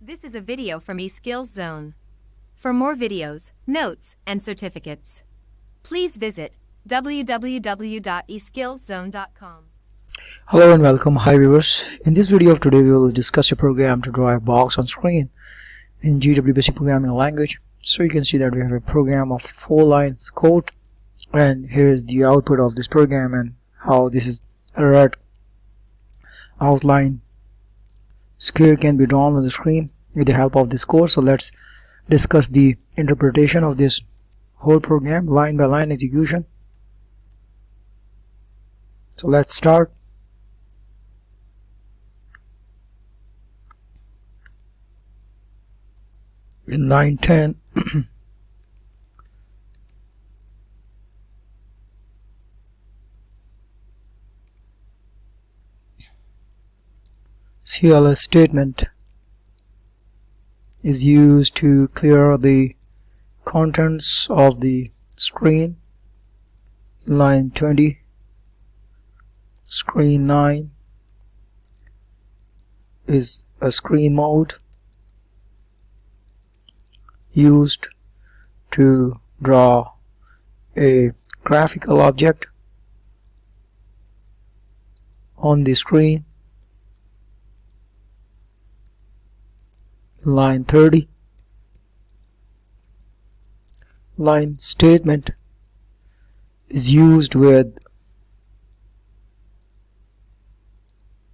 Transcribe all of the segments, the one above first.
This is a video from eSkills Zone. For more videos, notes, and certificates, please visit www.eskillszone.com. Hello and welcome. Hi viewers. In this video of today we will discuss a program to draw a box on screen in GW Basic Programming Language. So you can see that we have a program of 4 lines code, and here is the output of this program and how this is a red outline square can be drawn on the screen with the help of this code. So let's discuss the interpretation of this whole program, line by line execution. So let's start. In line 10 CLS statement is used to clear the contents of the screen. Line 20, screen 9 is a screen mode used to draw a graphical object on the screen. Line 30, line statement is used with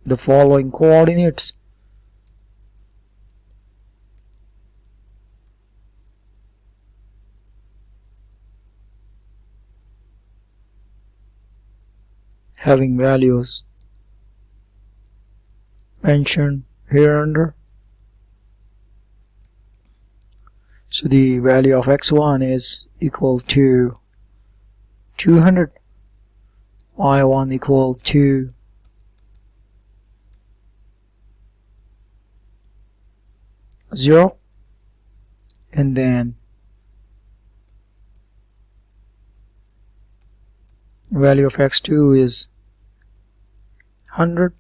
the following coordinates: having values mentioned here under. So the value of x1 is equal to 200, y1 equal to 0, and then value of x2 is 100,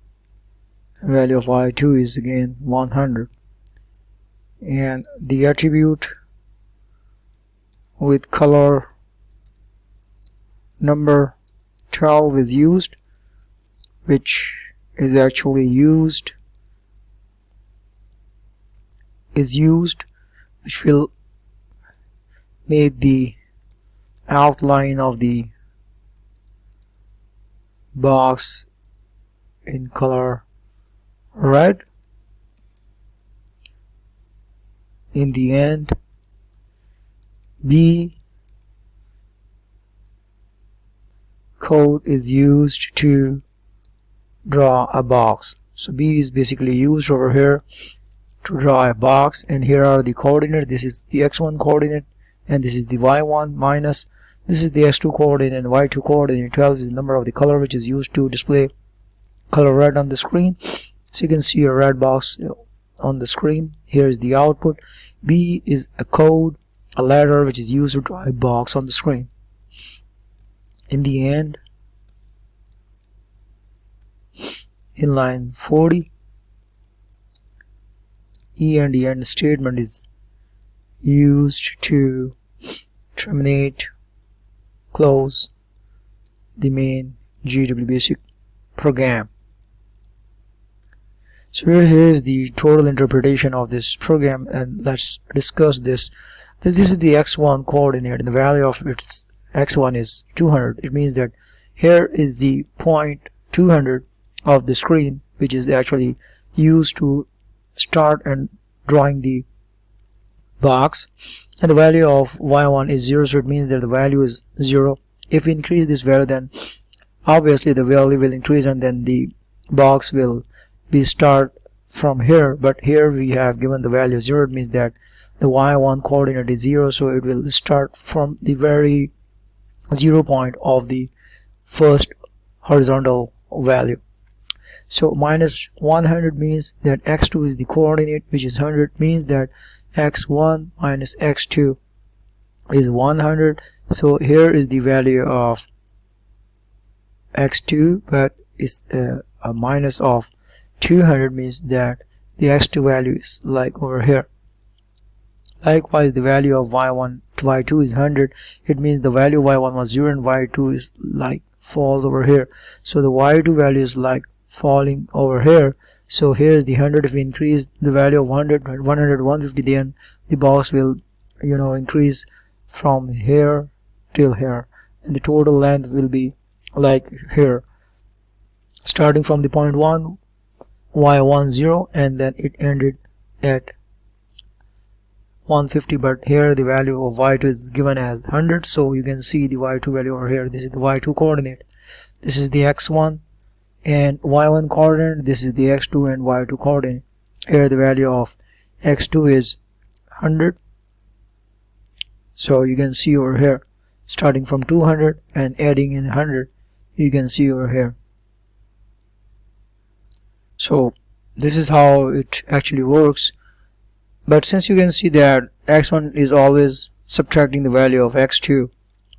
value of y2 is again 100, and the attribute with color number 12 is used, which is actually used which will make the outline of the box in color red. In the end, B code is used to draw a box. So B is basically used over here to draw a box, and here are the coordinates. This is the x1 coordinate, and this is the y1 minus, this is the x2 coordinate, and y2 coordinate. 12 is the number of the color which is used to display color red on the screen. So you can see a red box on the screen. Here is the output. B is a code, a letter which is used to draw a box on the screen. In the end, in line 40, E and the end statement is used to terminate, close the main GW Basic program. So here is the total interpretation of this program, and let's discuss this. This is the x1 coordinate, and the value of its x1 is 200. It means that here is the point 200 of the screen, which is actually used to start and drawing the box, and the value of y1 is 0, so it means that the value is 0. If we increase this value, then obviously the value will increase, and then the box will be start from here. But here we have given the value 0. It means that the y1 coordinate is 0, so it will start from the very 0 point of the first horizontal value. So minus 100 means that x2 is the coordinate, which is 100, means that x1 minus x2 is 100. So here is the value of x2, but it's a minus of 200, means that the x2 value is like over here. Likewise, the value of y1 to y2 is 100. It means the value of y1 was 0 and y2 is like falls over here. So the y2 value is like falling over here. So here's the 100. If we increase the value of 100, 150, then the box will increase from here till here, and the total length will be like here, starting from the point 1 y10, and then it ended at 150. But here the value of y2 is given as 100, so you can see the y2 value over here. This is the y2 coordinate, this is the x1 and y1 coordinate, this is the x2 and y2 coordinate. Here the value of x2 is 100, so you can see over here, starting from 200 and adding in 100, you can see over here. So this is how it actually works. But since you can see that x1 is always subtracting the value of x2,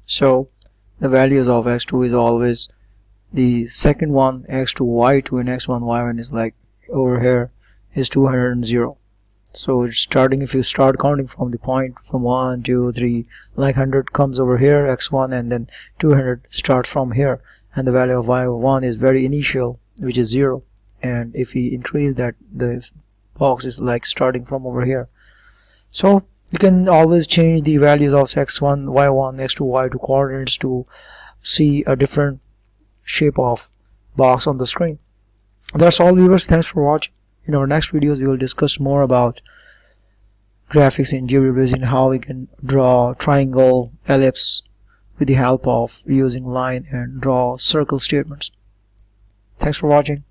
so the values of x2 is always the second one, x2 y2, and x1 y1 is like over here is 200 and 0. So it's starting, if you start counting from the point from 1 2 3, like 100 comes over here, x1, and then 200 starts from here, and the value of y1 is very initial, which is 0. And if we increase that, the box is like starting from over here. So you can always change the values of x1 y1 x2 y2 coordinates to see a different shape of box on the screen. That's all, viewers. Thanks for watching. In our next videos we will discuss more about graphics in GeoGebra and how we can draw triangle, ellipse with the help of using line and draw circle statements. Thanks for watching.